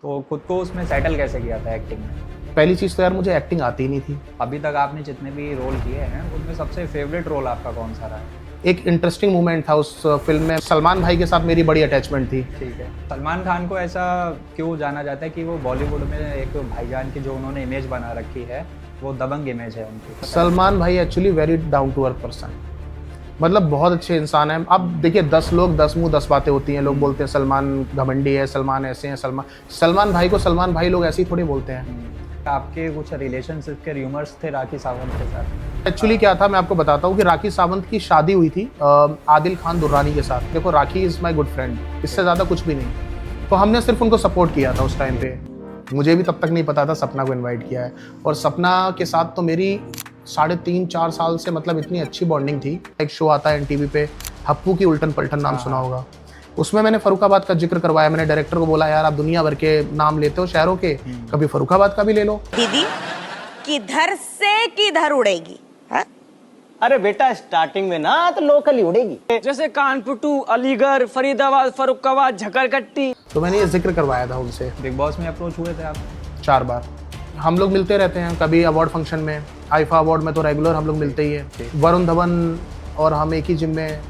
तो खुद को उसमें सेटल कैसे किया था एक्टिंग में? पहली चीज़ तो यार मुझे एक्टिंग आती नहीं थी। अभी तक आपने जितने भी रोल किए हैं उनमें सबसे फेवरेट रोल आपका कौन सा रहा है? एक इंटरेस्टिंग मोमेंट था उस फ़िल्म में, सलमान भाई के साथ मेरी बड़ी अटैचमेंट थी। ठीक है। सलमान खान को ऐसा क्यों जाना जाता है कि वो बॉलीवुड में एक भाईजान की जो उन्होंने इमेज बना रखी है, वो दबंग इमेज है उनकी? सलमान भाई actually very down to earth person, मतलब बहुत अच्छे इंसान हैं। अब देखिए 10 लोग 10 मुँह 10 बातें होती हैं। लोग बोलते हैं सलमान घमंडी है, सलमान ऐसे हैं, सलमान भाई को सलमान भाई लोग ऐसे ही थोड़ी बोलते हैं। आपके कुछ रिलेशनशिप के र्यूमर्स थे राखी सावंत के साथ? एक्चुअली क्या था, मैं आपको बताता हूँ कि राखी सावंत की शादी हुई थी आदिल खान दुर्रानी के साथ। देखो राखी इज़ माय गुड फ्रेंड, इससे ज़्यादा कुछ भी नहीं। तो हमने सिर्फ उनको सपोर्ट किया था उस टाइम पे। मुझे भी तब तक नहीं पता था सपना को इनवाइट किया है। और सपना के साथ तो मेरी 3.5-4 साल से मतलब इतनी अच्छी बॉन्डिंग थी। एक शो आता है एनटीवी पे, हप्पू की उल्टन पलटन, नाम सुना होगा। उसमें मैंने फर्रुखाबाद का जिक्र करवाया। मैंने डायरेक्टर को बोला, यार आप दुनिया भर के नाम लेते हो शहरों के, कभी फर्रुखाबाद का भी ले लो। दीदी किधर से किधर उड़ेगी? हाँ? अरे बेटा स्टार्टिंग में ना तो लोकल ही उड़ेगी, जैसे कानपुर टू अलीगढ़, फरीदाबाद, फर्रुखाबाद, झकरकट्टी। तो मैंने ये जिक्र करवाया था उनसे। बिग बॉस में अप्रोच हुए थे आप? 4 बार। हम लोग मिलते रहते हैं, कभी अवार्ड फंक्शन में, आईफा अवार्ड में तो रेगुलर हम लोग मिलते ही हैं। वरुण धवन और हम एक ही जिम में।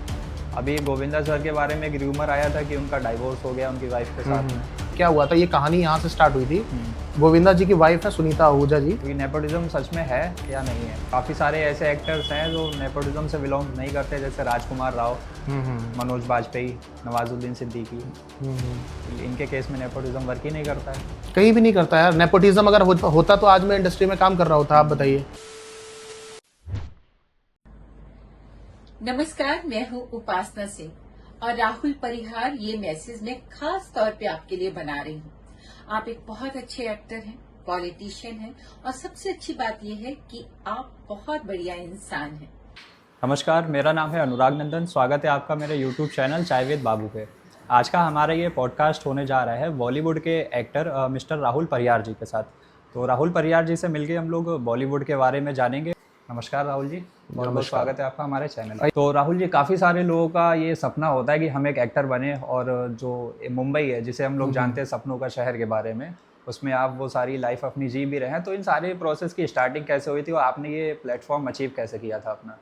अभी गोविंदा सर के बारे में एक र्यूमर आया था कि उनका डाइवोर्स हो गया उनकी वाइफ के साथ में। क्या हुआ था, ये कहानी यहाँ से स्टार्ट हुई थी। गोविंदा जी की वाइफ है सुनीता आहूजा जी। तो ये नेपोटिज्म सच में है या नहीं है? काफ़ी सारे ऐसे एक्टर्स हैं जो नेपोटिज्म से बिलोंग नहीं करते, जैसे राजकुमार राव, मनोज बाजपेयी, नवाजुद्दीन सिद्दीकी। इनके केस में नेपोटिज्म वर्क ही नहीं करता है। कहीं भी नहीं करता यार। नेपोटिज्म अगर होता तो आज मैं इंडस्ट्री में काम कर रहा होता। आप बताइए। नमस्कार, मैं हूं उपासना सिंह और राहुल परिहार ये मैसेज मैं खास तौर पे आपके लिए बना रही हूं। आप एक बहुत अच्छे एक्टर हैं, पॉलिटिशियन हैं और सबसे अच्छी बात यह है कि आप बहुत बढ़िया इंसान हैं। नमस्कार, मेरा नाम है अनुराग नंदन। स्वागत है आपका मेरे यूट्यूब चैनल चाय विद बाबू पे। आज का हमारा ये पॉडकास्ट होने जा रहा है बॉलीवुड के एक्टर मिस्टर राहुल परिहार जी के साथ। तो राहुल परिहार जी से मिलके हम लोग बॉलीवुड के बारे में जानेंगे। नमस्कार राहुल जी, बहुत बहुत स्वागत है आपका हमारे चैनल। तो राहुल जी, काफ़ी सारे लोगों का ये सपना होता है कि हम एक एक्टर बने, और जो मुंबई है जिसे हम लोग जानते हैं सपनों का शहर के बारे में, उसमें आप वो सारी लाइफ अपनी जी भी रहे हैं। तो इन सारे प्रोसेस की स्टार्टिंग कैसे हुई थी और आपने ये प्लेटफॉर्म अचीव कैसे किया था अपना?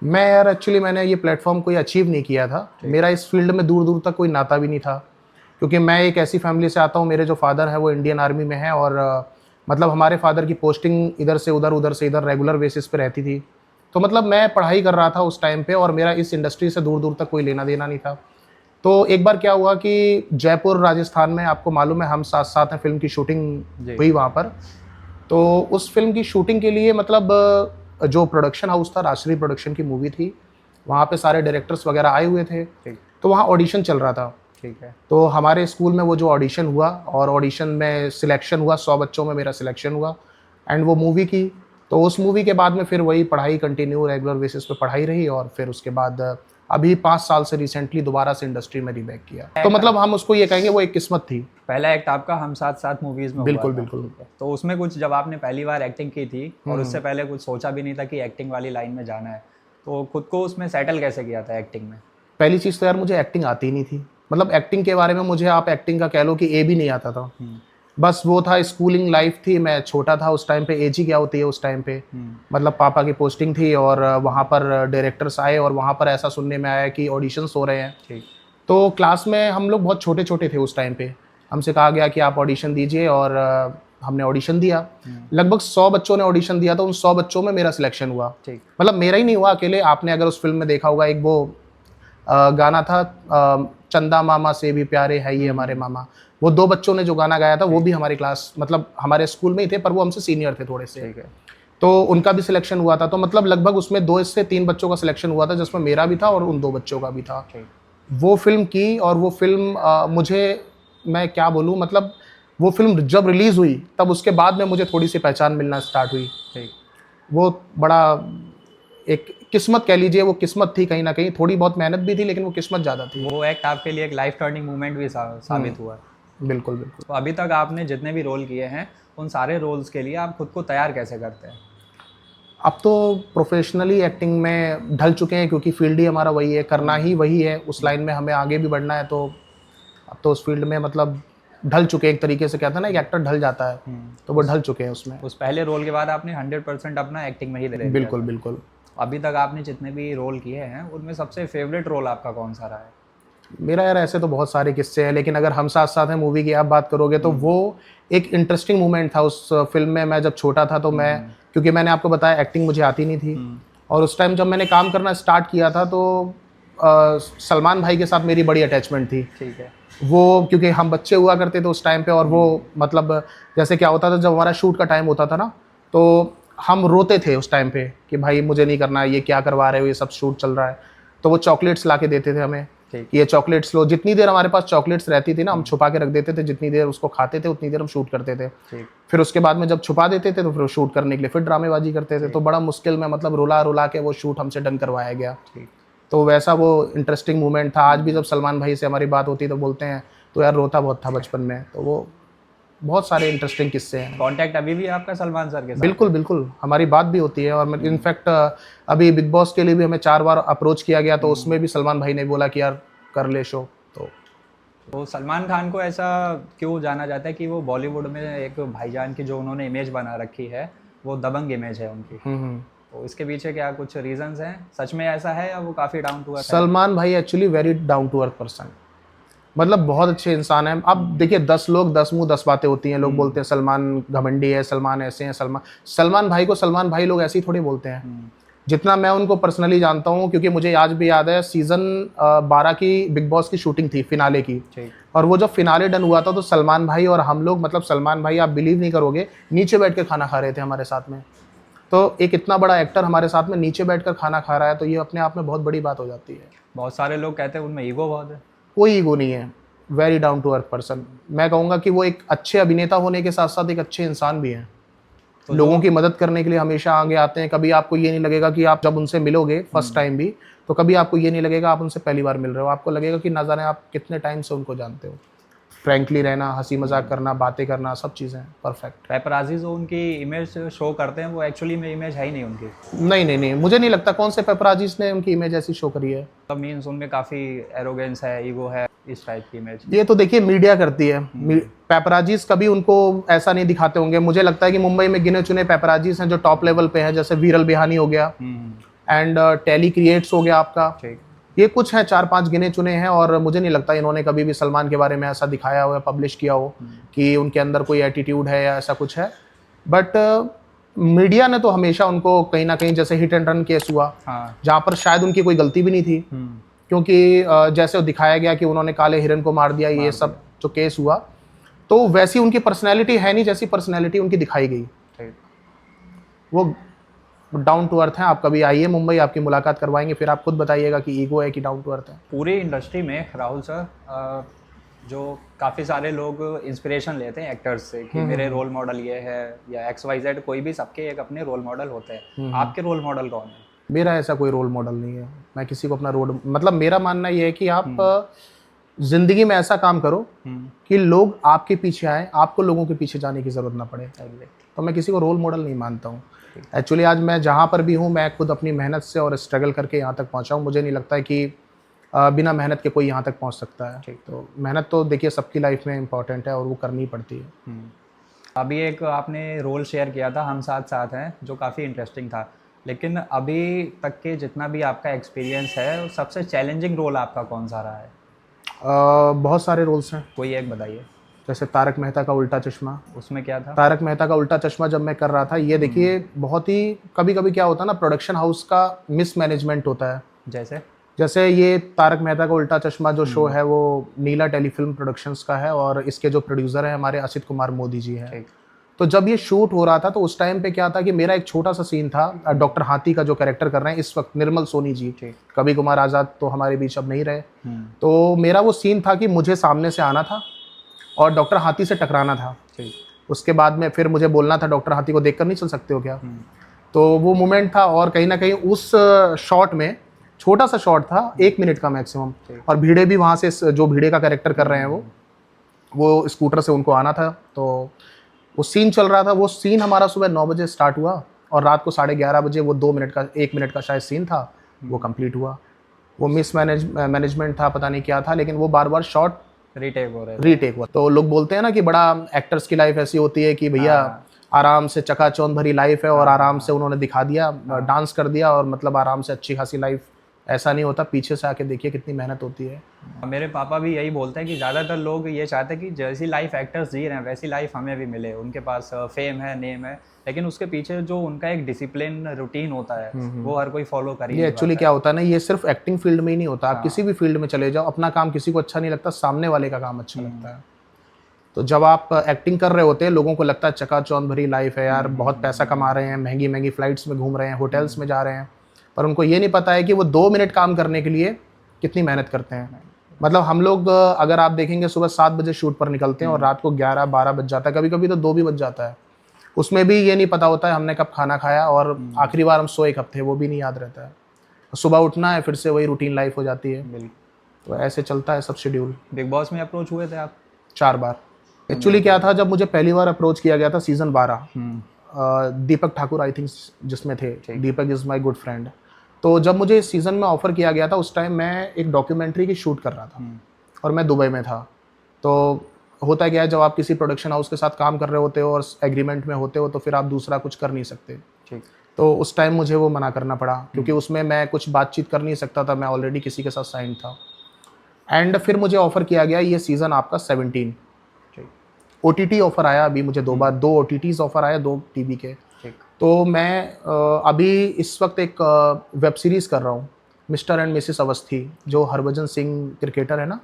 मैं यार एक्चुअली मैंने ये प्लेटफॉर्म कोई अचीव नहीं किया था। मेरा इस फील्ड में दूर दूर तक कोई नाता भी नहीं था, क्योंकि मैं एक ऐसी फैमिली से आता हूँ। मेरे जो फादर है वो इंडियन आर्मी में है, और मतलब हमारे फादर की पोस्टिंग इधर से उधर, उधर से इधर रेगुलर बेसिस पे रहती थी। तो मतलब मैं पढ़ाई कर रहा था उस टाइम पे, और मेरा इस इंडस्ट्री से दूर दूर तक कोई लेना देना नहीं था। तो एक बार क्या हुआ कि जयपुर राजस्थान में, आपको मालूम है हम साथ साथ हैं, फिल्म की शूटिंग हुई वहाँ पर। तो उस फिल्म की शूटिंग के लिए मतलब जो प्रोडक्शन हाउस था, राजश्री प्रोडक्शन की मूवी थी, वहाँ पे सारे डायरेक्टर्स वगैरह आए हुए थे। तो वहाँ ऑडिशन चल रहा था। ठीक है। तो हमारे स्कूल में वो जो ऑडिशन हुआ, और ऑडिशन में सिलेक्शन हुआ, 100 बच्चों में मेरा सिलेक्शन हुआ, एंड वो मूवी की। तो उस मूवी के बाद में फिर वही पढ़ाई कंटिन्यू रेगुलर बेसिस पे पढ़ाई रही, और फिर उसके बाद अभी 5 साल से रिसेंटली दोबारा से इंडस्ट्री में रीबैक किया। तो मतलब हम उसको ये कहेंगे वो एक किस्मत थी। पहला एक्ट आपका हम साथ साथ मूवीज में बिल्कुल हुआ था। बिल्कुल। तो उसमें कुछ, जब आपने पहली बार एक्टिंग की थी और उससे पहले कुछ सोचा भी नहीं था कि एक्टिंग वाली लाइन में जाना है, तो खुद को उसमें सेटल कैसे किया था एक्टिंग में? पहली चीज़ तो यार मुझे एक्टिंग आती नहीं थी। मतलब एक्टिंग के बारे में मुझे, आप एक्टिंग का कह लो कि ए भी नहीं आता था। बस वो था, स्कूलिंग लाइफ थी, मैं छोटा था उस टाइम पे। एज ही क्या होती है उस टाइम पे। मतलब पापा की पोस्टिंग थी, और वहाँ पर डायरेक्टर्स आए, और वहाँ पर ऐसा सुनने में आया कि ऑडिशंस हो रहे हैं। तो क्लास में हम लोग बहुत छोटे छोटे थे उस टाइम पे। हमसे कहा गया कि आप ऑडिशन दीजिए, और हमने ऑडिशन दिया। लगभग 100 बच्चों ने ऑडिशन दिया था। उन 100 बच्चों में मेरा सिलेक्शन हुआ। मतलब मेरा ही नहीं हुआ अकेले। आपने अगर उस फिल्म में देखा होगा, एक वो गाना था, चंदा मामा से भी प्यारे है ये हमारे मामा, वो 2 बच्चों ने जो गाना गाया था वो भी हमारी क्लास, मतलब हमारे स्कूल में ही थे, पर वो हमसे सीनियर थे थोड़े से। तो उनका भी सिलेक्शन हुआ था। तो मतलब लगभग उसमें 2 से 3 बच्चों का सिलेक्शन हुआ था, जिसमें मेरा भी था और उन 2 बच्चों का भी था। वो फिल्म की, और वो फिल्म मुझे, मैं क्या बोलूँ, मतलब वो फिल्म जब रिलीज़ हुई तब उसके बाद में मुझे थोड़ी सी पहचान मिलना स्टार्ट हुई। वो बड़ा एक किस्मत कह लीजिए, वो किस्मत थी कहीं ना कहीं। थोड़ी बहुत मेहनत भी थी, लेकिन वो किस्मत ज़्यादा थी। वो एक्ट आपके लिए एक लाइफ टर्निंग मोमेंट भी साबित हुआ। बिल्कुल बिल्कुल। तो अभी तक आपने जितने भी रोल किए हैं, उन सारे रोल्स के लिए आप खुद को तैयार कैसे करते हैं? अब तो प्रोफेशनली एक्टिंग में ढल चुके हैं, क्योंकि फील्ड ही हमारा वही है, करना ही वही है। उस लाइन में हमें आगे भी बढ़ना है। तो अब तो उस फील्ड में मतलब ढल चुके हैं एक तरीके से, कहता है ना एक एक्टर ढल जाता है, तो वो ढल चुके हैं उसमें। उस पहले रोल के बाद आपने 100% अपना एक्टिंग में ही दे दिया बिल्कुल था। बिल्कुल। अभी तक आपने जितने भी रोल किए हैं उनमें सबसे फेवरेट रोल आपका कौन सा रहा है? मेरा यार ऐसे तो बहुत सारे किस्से हैं, लेकिन अगर हम साथ साथ हैं मूवी की आप बात करोगे तो वो एक इंटरेस्टिंग मोमेंट था उस फिल्म में। मैं जब छोटा था तो मैं, क्योंकि मैंने आपको बताया एक्टिंग मुझे आती नहीं थी, और उस टाइम जब मैंने काम करना स्टार्ट किया था तो सलमान भाई के साथ मेरी बड़ी अटैचमेंट थी। ठीक है। वो क्योंकि हम बच्चे हुआ करते थे उस टाइम पे, और वो मतलब जैसे क्या होता था जब हमारा शूट का टाइम होता था ना, तो हम रोते थे उस टाइम पे कि भाई मुझे नहीं करना, ये क्या करवा रहे हो, ये सब शूट चल रहा है। तो वो चॉकलेट्स ला के देते थे हमें कि ये चॉकलेट्स लो। जितनी देर हमारे पास चॉकलेट्स रहती थी ना, हम छुपा के रख देते थे, जितनी देर उसको खाते थे उतनी देर हम शूट करते थे। फिर उसके बाद में जब छुपा देते थे तो फिर शूट करने के लिए फिर ड्रामेबाजी करते थे। तो बड़ा मुश्किल में मतलब रुला रुला के वो शूट हमसे डन करवाया गया। तो वैसा वो इंटरेस्टिंग मोमेंट था। आज भी जब सलमान भाई से हमारी बात होती तो बोलते हैं तो यार रोता बहुत था बचपन में। तो वो बहुत सारे इंटरेस्टिंग किस्से हैं। कांटेक्ट अभी भी आपका सलमान सर के साथ? बिल्कुल बिल्कुल, हमारी बात भी होती है। और इनफैक्ट अभी बिग बॉस के लिए भी हमें 4 बार अप्रोच किया गया, तो उसमें भी सलमान भाई ने बोला कि यार कर ले शो। तो सलमान खान को ऐसा क्यों जाना जाता है कि वो बॉलीवुड में एक भाईजान की जो उन्होंने इमेज बना रखी है वो दबंग इमेज है उनकी, तो इसके पीछे क्या कुछ रीजंस हैं? सच में ऐसा है या वो काफ़ी डाउन टू अर्थ है? सलमान भाई actually very down to earth person, मतलब बहुत अच्छे इंसान हैं। अब देखिए 10 लोग 10 मुंह 10 बातें होती हैं। लोग बोलते हैं सलमान घमंडी है, सलमान ऐसे हैं, सलमान भाई को सलमान भाई लोग ऐसे ही थोड़ी बोलते हैं। जितना मैं उनको पर्सनली जानता हूँ, क्योंकि मुझे आज भी याद है सीजन 12 की बिग बॉस की शूटिंग थी, फिनाले की, और वो जब फिनाले डन हुआ था तो सलमान भाई और हम लोग, मतलब सलमान भाई आप बिलीव नहीं करोगे, नीचे बैठ के खाना खा रहे थे हमारे साथ में। तो एक इतना बड़ा एक्टर हमारे साथ में नीचे बैठकर खाना खा रहा है, तो ये अपने आप में बहुत बड़ी बात हो जाती है। बहुत सारे लोग कहते हैं उनमें ईगो बहुत है। कोई ईगो नहीं है, very down to earth person. मैं कहूँगा कि वो एक अच्छे अभिनेता होने के साथ साथ एक अच्छे इंसान भी हैं। तो लोगों की मदद करने के लिए हमेशा आगे आते हैं। कभी आपको ये नहीं लगेगा कि आप जब उनसे मिलोगे फर्स्ट टाइम भी, तो कभी आपको ये नहीं लगेगा आप उनसे पहली बार मिल रहे हो। आपको लगेगा कि ना जाने आप कितने टाइम से उनको जानते हो। फ्रैंकली रहना, हंसी मजाक करना, बातें करना, सब चीज़ें परफेक्ट। पेपराजी जो उनकी इमेज शो करते हैं वो एक्चुअली में इमेज है ही नहीं उनकी। नहीं, मुझे नहीं लगता कौन से पेपराजीज ने उनकी इमेज ऐसी शो करी है। तो मीन्स उनमें काफ़ी एरोगेंस है, ईगो है, इस टाइप की इमेज। ये तो देखिए मीडिया करती है। पेपराजीज कभी उनको ऐसा नहीं दिखाते होंगे। मुझे लगता है कि मुंबई में गिने चुने पेपराजीज हैं जो टॉप लेवल पे हैं, जैसे वीरल बिहानी हो गया एंड टेली क्रिएट्स हो गया आपका। ये कुछ हैं 4-5 गिने चुने हैं, और मुझे नहीं लगता इन्होंने कभी भी सलमान के बारे में ऐसा दिखाया हो या पब्लिश किया हो कि उनके अंदर कोई एटीट्यूड है या ऐसा कुछ है। बट मीडिया ने तो हमेशा उनको कहीं ना कहीं, जैसे हिट एंड रन केस हुआ, जहाँ पर शायद उनकी कोई गलती भी नहीं थी, क्योंकि जैसे दिखाया गया कि उन्होंने काले हिरन को मार दिया, ये सब जो केस हुआ, तो वैसी उनकी पर्सनैलिटी है नहीं जैसी पर्सनैलिटी उनकी दिखाई गई। वो डाउन टू अर्थ है। आप कभी आइए मुंबई, आपकी मुलाकात करवाएंगे, फिर आप खुद बताइएगा कि ईगो है कि डाउन टू अर्थ है। पूरी इंडस्ट्री में राहुल सर जो काफ़ी सारे लोग इंस्पिरेशन लेते हैं एक्टर्स से कि मेरे रोल मॉडल ये है या XYZ, कोई भी, सबके एक अपने रोल मॉडल होते हैं। आपके रोल मॉडल कौन है? मेरा ऐसा कोई रोल मॉडल नहीं है। मैं किसी को अपना मतलब मेरा मानना ये है कि आप जिंदगी में ऐसा काम करो कि लोग आपके पीछे आए, आपको लोगों के पीछे जाने की जरूरत ना पड़े। तो मैं किसी को रोल मॉडल नहीं मानता हूँ। एक्चुअली आज मैं जहाँ पर भी हूँ, मैं खुद अपनी मेहनत से और स्ट्रगल करके यहाँ तक पहुँचा हूँ। मुझे नहीं लगता है कि बिना मेहनत के कोई यहाँ तक पहुँच सकता है। तो मेहनत तो देखिए सबकी लाइफ में इम्पॉर्टेंट है और वो करनी पड़ती है। अभी एक आपने रोल शेयर किया था हम साथ साथ हैं, जो काफ़ी इंटरेस्टिंग था, लेकिन अभी तक के जितना भी आपका एक्सपीरियंस है, सबसे चैलेंजिंग रोल आपका कौन सा रहा है? बहुत सारे रोल्स हैं। कोई एक बताइए। जैसे तारक मेहता का उल्टा चश्मा। उसमें क्या था? तारक मेहता का उल्टा चश्मा जब मैं कर रहा था, ये देखिए बहुत ही कभी कभी क्या होता है ना, प्रोडक्शन हाउस का मिसमैनेजमेंट होता है। जैसे ये तारक मेहता का उल्टा चश्मा जो शो है वो नीला टेलीफिल्म प्रोडक्शंस का है, और इसके जो प्रोड्यूसर हैं हमारे असित कुमार मोदी जी हैं। तो जब ये शूट हो रहा था तो उस टाइम पे क्या था कि मेरा एक छोटा सा सीन था। डॉक्टर हाथी का जो कैरेक्टर कर रहे हैं इस वक्त निर्मल सोनी जी, कभी कुमार आज़ाद तो हमारे बीच अब नहीं रहे। तो मेरा वो सीन था कि मुझे सामने से आना था और डॉक्टर हाथी से टकराना था। उसके बाद में फिर मुझे बोलना था, डॉक्टर हाथी को देखकर नहीं चल सकते हो क्या? तो वो मोमेंट था, और कहीं ना कहीं उस शॉट में, छोटा सा शॉट था 1 मिनट का मैक्सिमम, और भीड़े भी वहाँ से, जो भीड़े का कैरेक्टर कर रहे हैं वो स्कूटर से उनको आना था। तो वो सीन चल रहा था। वो सीन हमारा सुबह 9 बजे स्टार्ट हुआ और रात को 11:30 बजे वो 1 मिनट का शायद सीन था, वो कंप्लीट हुआ। वो मैनेजमेंट था, पता नहीं क्या था, लेकिन वो बार बार शॉट रीटेक हो रहे थे। रीटेक हुआ। तो लोग बोलते हैं ना कि बड़ा एक्टर्स की लाइफ ऐसी होती है कि भैया आराम से चकाचौंध भरी लाइफ है और आराम से उन्होंने दिखा दिया, डांस कर दिया और मतलब आराम से अच्छी खासी लाइफ। ऐसा नहीं होता, पीछे से आके देखिए कितनी मेहनत होती है। मेरे पापा भी यही बोलते हैं कि ज़्यादातर लोग ये चाहते हैं कि जैसी लाइफ एक्टर्स जी रहे हैं वैसी लाइफ हमें भी मिले। उनके पास फेम है, नेम है, लेकिन उसके पीछे जो उनका एक डिसिप्लिन रूटीन होता है वो हर कोई फॉलो कर ही ये नहीं एक्चुअली पाता क्या होता है ना, ये सिर्फ एक्टिंग फील्ड में ही नहीं होता। आप किसी भी फील्ड में चले जाओ, अपना काम किसी को अच्छा नहीं लगता, सामने वाले का काम अच्छा लगता है। तो जब आप एक्टिंग कर रहे होते हैं, लोगों को लगता है चकाचौंध भरी लाइफ है यार, बहुत पैसा कमा रहे हैं, महंगी महंगी फ्लाइट्स में घूम रहे हैं, होटल्स में जा रहे हैं, पर उनको ये नहीं पता है कि वो 2 मिनट काम करने के लिए कितनी मेहनत करते हैं। मतलब हम लोग अगर आप देखेंगे सुबह 7 बजे शूट पर निकलते हैं और रात को 11-12 बज जाता है, कभी कभी तो 2 भी बज जाता है। उसमें भी ये नहीं पता होता है हमने कब खाना खाया और आखिरी बार हम सोए कब थे, वो भी नहीं याद रहता है। सुबह उठना है, फिर से वही रूटीन लाइफ हो जाती है। बिल्कुल। तो ऐसे चलता है सब शेड्यूल। बिग बॉस में अप्रोच हुए थे आप? 4 बार। एक्चुअली क्या था, जब मुझे पहली बार अप्रोच किया गया था season 12, Deepak Thakur I think जिसमें थे, दीपक इज़ माय गुड फ्रेंड। तो जब मुझे इस सीज़न में ऑफ़र किया गया था, उस टाइम मैं एक डॉक्यूमेंट्री की शूट कर रहा था और मैं दुबई में था। तो होता क्या है, जब आप किसी प्रोडक्शन हाउस के साथ काम कर रहे होते हो और एग्रीमेंट में होते हो तो फिर आप दूसरा कुछ कर नहीं सकते। ठीक। तो उस टाइम मुझे वो मना करना पड़ा क्योंकि उसमें मैं कुछ बातचीत कर नहीं सकता था, मैं ऑलरेडी किसी के साथ साइन था। एंड फिर मुझे ऑफ़र किया गया ये सीज़न आपका 17। OTT ऑफ़र आया अभी मुझे 2 बार, 2 OTTs ऑफ़र आया, 2 टीवी के। तो मैं अभी इस वक्त एक वेब सीरीज़ कर रहा हूँ, मिस्टर एंड मिसेस अवस्थी, जो हरभजन सिंह क्रिकेटर है ना,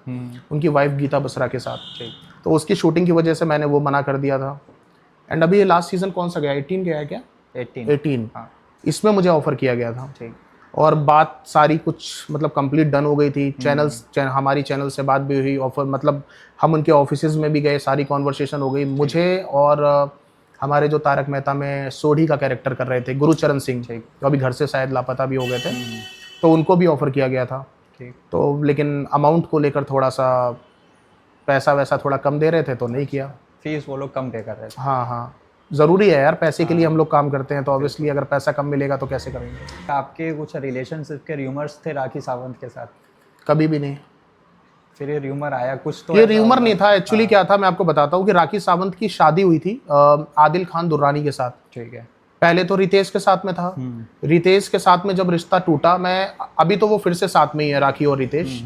उनकी वाइफ गीता बसरा के साथ। तो उसकी शूटिंग की वजह से मैंने वो मना कर दिया था। एंड अभी ये लास्ट सीज़न कौन सा गया, 18 गया है क्या? 18। हाँ। इसमें मुझे ऑफ़र किया गया था। और बात सारी कुछ मतलब कंप्लीट डन हो गई थी। हमारी चैनल से बात भी हुई, ऑफर मतलब हम उनके ऑफिसेज में भी गए, सारी कॉन्वर्सेशन हो गई। मुझे और हमारे जो तारक मेहता में सोढ़ी का कैरेक्टर कर रहे थे गुरुचरण सिंह, जो अभी घर से शायद लापता भी हो गए थे, तो उनको भी ऑफर किया गया था। तो लेकिन अमाउंट को लेकर थोड़ा सा पैसा वैसा थोड़ा कम दे रहे थे तो नहीं किया। फीस वो लोग कम पे कर रहे थे। हाँ, ज़रूरी है यार, पैसे के लिए हम लोग काम करते हैं, तो ऑब्वियसली अगर पैसा कम मिलेगा तो कैसे करेंगे। आपके कुछ रिलेशनशिप के र्यूमर्स थे राखी सावंत के साथ? कभी भी नहीं। फिर ये र्यूमर आया कुछ तो? ये र्यूमर नहीं था एक्चुअली। क्या था, मैं आपको बताता हूँ कि राखी सावंत की शादी हुई थी आदिल खान दुर्रानी के साथ। ठीक है। पहले तो रितेश के साथ में था। रितेश के साथ में जब रिश्ता टूटा, मैं अभी तो वो फिर से साथ में ही है, राखी और रितेश।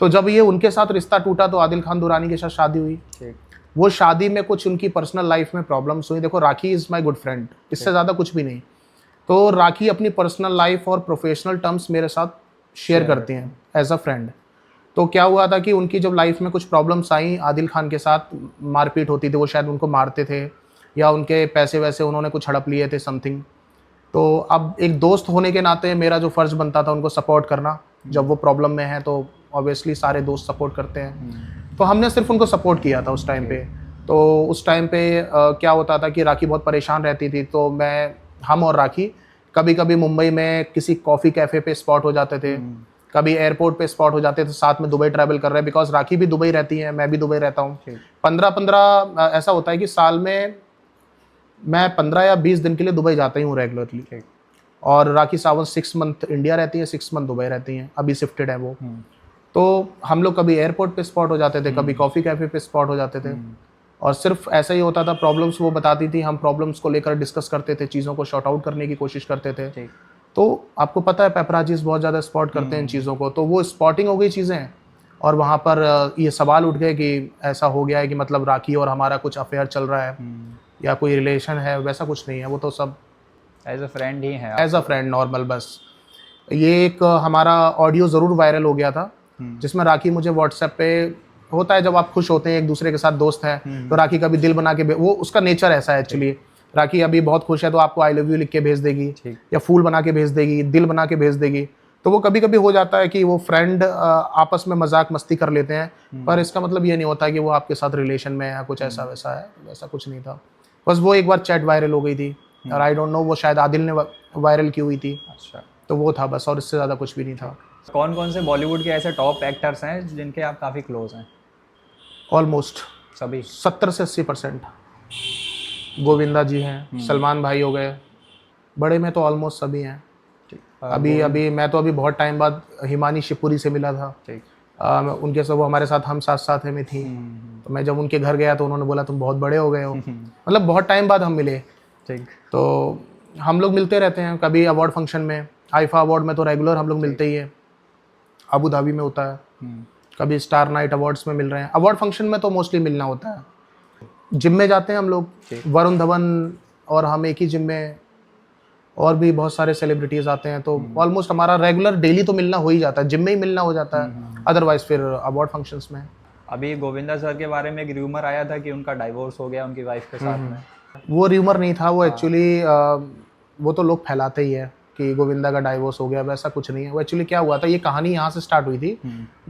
तो जब ये उनके साथ रिश्ता टूटा तो आदिल खान दुर्रानी के साथ शादी हुई। वो शादी में कुछ उनकी पर्सनल लाइफ में प्रॉब्लम्स हुई। देखो, राखी इज़ माय गुड फ्रेंड, इससे ज़्यादा कुछ भी नहीं। तो राखी अपनी पर्सनल लाइफ और प्रोफेशनल टर्म्स मेरे साथ शेयर करती हैं एज अ फ्रेंड। तो क्या हुआ था कि उनकी जब लाइफ में कुछ प्रॉब्लम्स आई, आदिल खान के साथ मारपीट होती थी, वो शायद उनको मारते थे या उनके पैसे वैसे उन्होंने कुछ हड़प लिए थे समथिंग। तो अब एक दोस्त होने के नाते मेरा जो फ़र्ज़ बनता था उनको सपोर्ट करना, जब वो प्रॉब्लम में है तो ऑब्वियसली सारे दोस्त सपोर्ट करते हैं। तो हमने सिर्फ उनको सपोर्ट किया था उस टाइम पे। तो उस टाइम पे क्या होता था कि राखी बहुत परेशान रहती थी, तो हम और राखी कभी कभी मुंबई में किसी कॉफ़ी कैफ़े पे स्पॉट हो जाते थे, कभी एयरपोर्ट पे स्पॉट हो जाते थे, साथ में दुबई ट्रैवल कर रहे हैं। बिकॉज राखी भी दुबई रहती है, मैं भी दुबई रहता हूँ। 15 ऐसा होता है कि साल में मैं 15 या 20 दिन के लिए दुबई जाता ही हूँ रेगुलरली। और राखी सावंत 6 मंथ इंडिया रहती है, 6 मंथ दुबई रहती हैं, अभी शिफ्टेड है वो। तो हम लोग कभी एयरपोर्ट पे स्पॉट हो जाते थे, कभी कॉफ़ी कैफ़े पे स्पॉट हो जाते थे। और सिर्फ ऐसा ही होता था, प्रॉब्लम्स वो बताती थी, हम प्रॉब्लम्स को लेकर डिस्कस करते थे, चीज़ों को शॉर्ट आउट करने की कोशिश करते थे। तो आपको पता है पेपराजीज बहुत ज़्यादा स्पॉट करते हैं इन चीज़ों को, तो वो स्पॉटिंग हो गई चीज़ें। और वहाँ पर ये सवाल उठ गए कि ऐसा हो गया है कि मतलब राखी और हमारा कुछ अफेयर चल रहा है या कोई रिलेशन है। वैसा कुछ नहीं है, वो तो सब एज अ फ्रेंड ही है, एज अ फ्रेंड नॉर्मल। बस ये एक हमारा ऑडियो ज़रूर वायरल हो गया था, जिसमें राखी मुझे व्हाट्सएप पे, होता है जब आप खुश होते हैं एक दूसरे के साथ दोस्त हैं, तो राखी कभी दिल बना के वो उसका नेचर ऐसा है एक्चुअली। राखी अभी बहुत खुश है तो आपको आई लव यू लिख के भेज देगी, या फूल बना के भेज देगी, दिल बना के भेज देगी। तो वो कभी कभी हो जाता है कि वो फ्रेंड आपस में मजाक मस्ती कर लेते हैं, पर इसका मतलब ये नहीं होता कि वो आपके साथ रिलेशन में या कुछ ऐसा वैसा है। वैसा कुछ नहीं था, बस वो एक बार चैट वायरल हो गई थी और आई डोंट नो, वो शायद आदिल ने वायरल की हुई थी। अच्छा, तो वो था बस, और इससे ज़्यादा कुछ भी नहीं था। कौन कौन से बॉलीवुड के ऐसे टॉप एक्टर्स हैं जिनके आप काफ़ी क्लोज हैं? ऑलमोस्ट सभी 70 से 80%। गोविंदा जी हैं, सलमान भाई हो गए, बड़े में तो ऑलमोस्ट सभी हैं। अभी मैं तो अभी बहुत टाइम बाद हिमानी शिवपुरी से मिला था, उनके सब वो हमारे साथ हम साथ साथ में थी। तो मैं जब उनके घर गया तो उन्होंने बोला तुम बहुत बड़े हो गए हो। मतलब बहुत टाइम बाद हम मिले। ठीक। तो हम लोग मिलते रहते हैं, कभी अवार्ड फंक्शन में, आईफा अवार्ड में तो रेगुलर हम लोग मिलते ही है, अबू धाबी में होता है, कभी स्टार नाइट अवार्ड्स में मिल रहे हैं, अवार्ड फंक्शन में तो मोस्टली मिलना होता है। जिम में जाते हैं हम लोग, वरुण धवन और हम एक ही जिम में, और भी बहुत सारे सेलिब्रिटीज़ आते हैं, तो ऑलमोस्ट हमारा रेगुलर डेली तो मिलना हो ही जाता है, जिम में ही मिलना हो जाता है, अदरवाइज फिर अवार्ड फंक्शंस में। अभी गोविंदा सर के बारे में एक र्यूमर आया था कि उनका डाइवोर्स हो गया उनकी वाइफ के साथ में। वो र्यूमर नहीं था, वो एक्चुअली वो तो लोग फैलाते ही है कि गोविंदा का डाइवोर्स हो गया, वैसा कुछ नहीं है। वो एक्चुअली क्या हुआ था, ये कहानी यहाँ से स्टार्ट हुई थी।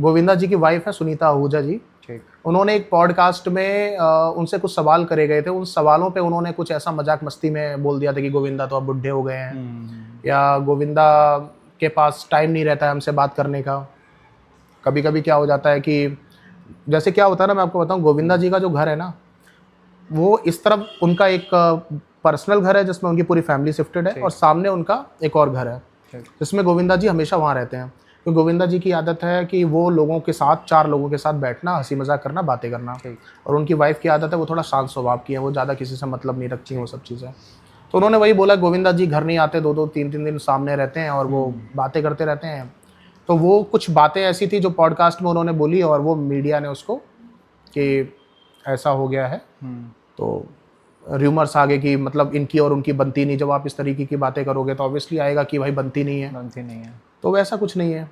गोविंदा जी की वाइफ है सुनीता आहूजा जी, ठीक। उन्होंने एक पॉडकास्ट में उनसे कुछ सवाल करे गए थे, उन सवालों पे उन्होंने कुछ ऐसा मजाक मस्ती में बोल दिया था कि गोविंदा तो अब बुढ़े हो गए हैं, या गोविंदा के पास टाइम नहीं रहता है हमसे बात करने का। कभी कभी क्या हो जाता है कि जैसे क्या होता है ना, मैं आपको बताऊं, गोविंदा जी का जो घर है ना, वो इस तरफ उनका एक पर्सनल घर है जिसमें उनकी पूरी फैमिली शिफ्टेड है, और सामने उनका एक और घर है जिसमें गोविंदा जी हमेशा वहाँ रहते हैं। तो गोविंदा जी की आदत है कि वो लोगों के साथ, 4 लोगों के साथ बैठना, हंसी मजाक करना, बातें करना। और उनकी वाइफ की आदत है वो थोड़ा शांत स्वभाव की है, वो ज़्यादा किसी से मतलब नहीं रखती हैं वो सब चीज़ें। तो उन्होंने वही बोला, गोविंदा जी घर नहीं आते, 2-2 3-3 दिन सामने रहते हैं और वो बातें करते रहते हैं। तो वो कुछ बातें ऐसी थी जो पॉडकास्ट में उन्होंने बोली, और वो मीडिया ने उसको कि ऐसा हो गया है, तो र्यूमर्स आगे कि मतलब इनकी और उनकी बनती नहीं। जब आप इस तरीके की बातें करोगे तो ऑब्वियसली आएगा कि भाई बनती नहीं है। तो वैसा कुछ नहीं है,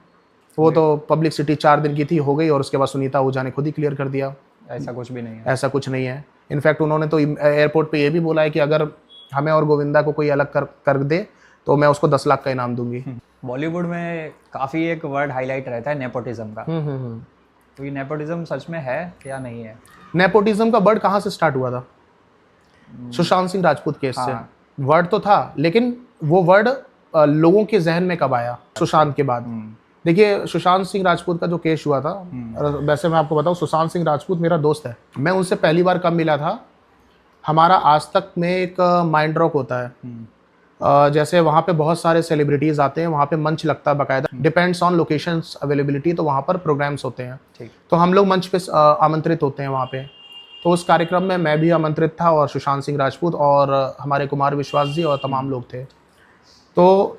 वो तो पब्लिसिटी 4 दिन की थी, हो गई, और उसके बाद सुनीता आहूजा ने खुद ही क्लियर कर दिया ऐसा कुछ भी नहीं है। ऐसा कुछ नहीं है। इनफैक्ट उन्होंने तो एयरपोर्ट पे ये भी बोला है कि अगर हमें और गोविंदा को कोई अलग कर दे तो मैं उसको 10 लाख का इनाम दूंगी। बॉलीवुड में काफ़ी एक वर्ड हाईलाइट रहता है नेपोटिज्म का। तो ये नेपोटिज्म सच में है या नहीं है? नेपोटिज्म का वर्ड कहाँ से स्टार्ट हुआ था? सुशांत सिंह राजपूत केस से वर्ड तो था, लेकिन वो वर्ड लोगों के जहन में कब आया? सुशांत के बाद। देखिए, सुशांत सिंह राजपूत का जो केस हुआ था, वैसे मैं आपको बताऊं, सुशांत सिंह राजपूत मेरा दोस्त है। मैं उनसे पहली बार कब मिला था, हमारा आज तक में एक माइंड रॉक होता है, जैसे वहाँ पे बहुत सारे सेलिब्रिटीज़ आते हैं, वहाँ पे मंच लगता है बाकायदा, डिपेंड्स ऑन लोकेशंस अवेलेबिलिटी, तो वहाँ पर प्रोग्राम्स होते हैं। तो हम लोग मंच पे आमंत्रित होते हैं वहाँ पे। तो उस कार्यक्रम में मैं भी आमंत्रित था, और सुशांत सिंह राजपूत और हमारे कुमार विश्वास जी और तमाम लोग थे। तो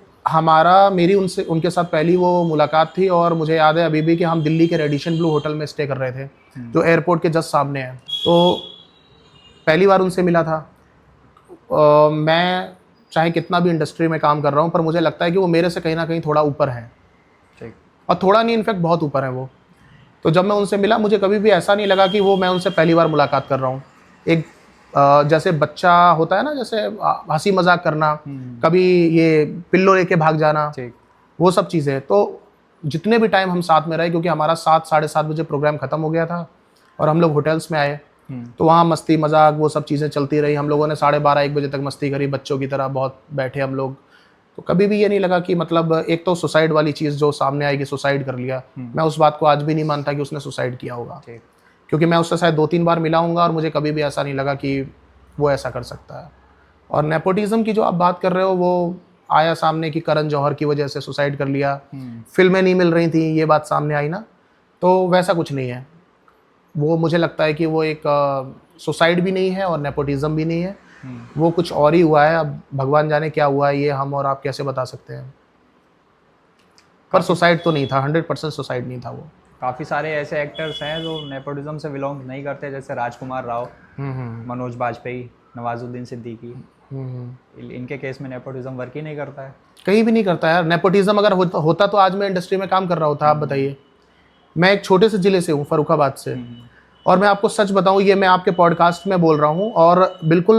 मेरी उनके साथ पहली वो मुलाकात थी, और मुझे याद है अभी भी कि हम दिल्ली के रेडिशन ब्लू होटल में स्टे कर रहे थे, जो एयरपोर्ट के जस्ट सामने है। तो पहली बार उनसे मिला था। मैं चाहे कितना भी इंडस्ट्री में काम कर रहा हूँ, पर मुझे लगता है कि वो मेरे से कहीं ना कहीं थोड़ा ऊपर हैं, और थोड़ा नहीं, इनफैक्ट बहुत ऊपर है वो। तो जब मैं उनसे मिला, मुझे कभी भी ऐसा नहीं लगा कि वो मैं उनसे पहली बार मुलाकात कर रहा हूँ। एक जैसे बच्चा होता है ना, जैसे हंसी मजाक करना, कभी ये पिल्लो लेके भाग जाना, वो सब चीज़ें। तो जितने भी टाइम हम साथ में रहे, क्योंकि हमारा 7 साढ़े 7 बजे प्रोग्राम ख़त्म हो गया था, और हम लोग होटल्स में आए, तो वहाँ मस्ती मजाक वो सब चीज़ें चलती रही। हम लोगों ने 12:30-1 बजे तक मस्ती करी, बच्चों की तरह बहुत बैठे हम लोग। तो कभी भी ये नहीं लगा कि मतलब, एक तो सुसाइड वाली चीज़ जो सामने आई कि सुसाइड कर लिया, मैं उस बात को आज भी नहीं मानता कि उसने सुसाइड किया होगा, क्योंकि मैं उससे शायद 2-3 बार मिला हूँगा, और मुझे कभी भी ऐसा नहीं लगा कि वो ऐसा कर सकता है। और नेपोटिज्म की जो आप बात कर रहे हो, वो आया सामने कि करण जौहर की वजह से सुसाइड कर लिया, फिल्में नहीं मिल रही थी, ये बात सामने आई ना, तो वैसा कुछ नहीं है। वो मुझे लगता है कि वो एक सुसाइड भी नहीं है और नेपोटिज्म भी नहीं है, वो कुछ और ही हुआ है। अब भगवान जाने क्या हुआ है, ये हम और आप कैसे बता सकते हैं। पर सुसाइड तो नहीं था, 100% सुसाइड नहीं था वो। काफ़ी सारे ऐसे एक्टर्स हैं जो नेपोटिज्म से बिलोंग नहीं करते, जैसे राजकुमार राव, मनोज बाजपेयी, नवाजुद्दीन सिद्दीकी। इनके केस में नेपोटिज्म वर्क ही नहीं करता है, कहीं भी नहीं करता यार। नेपोटिज्म अगर होता तो आज मैं इंडस्ट्री में काम कर रहा होता। आप बताइए, मैं एक छोटे से ज़िले से हूँ, फर्रुखाबाद से, और मैं आपको सच बताऊँ, ये मैं आपके पॉडकास्ट में बोल रहा हूँ, और बिल्कुल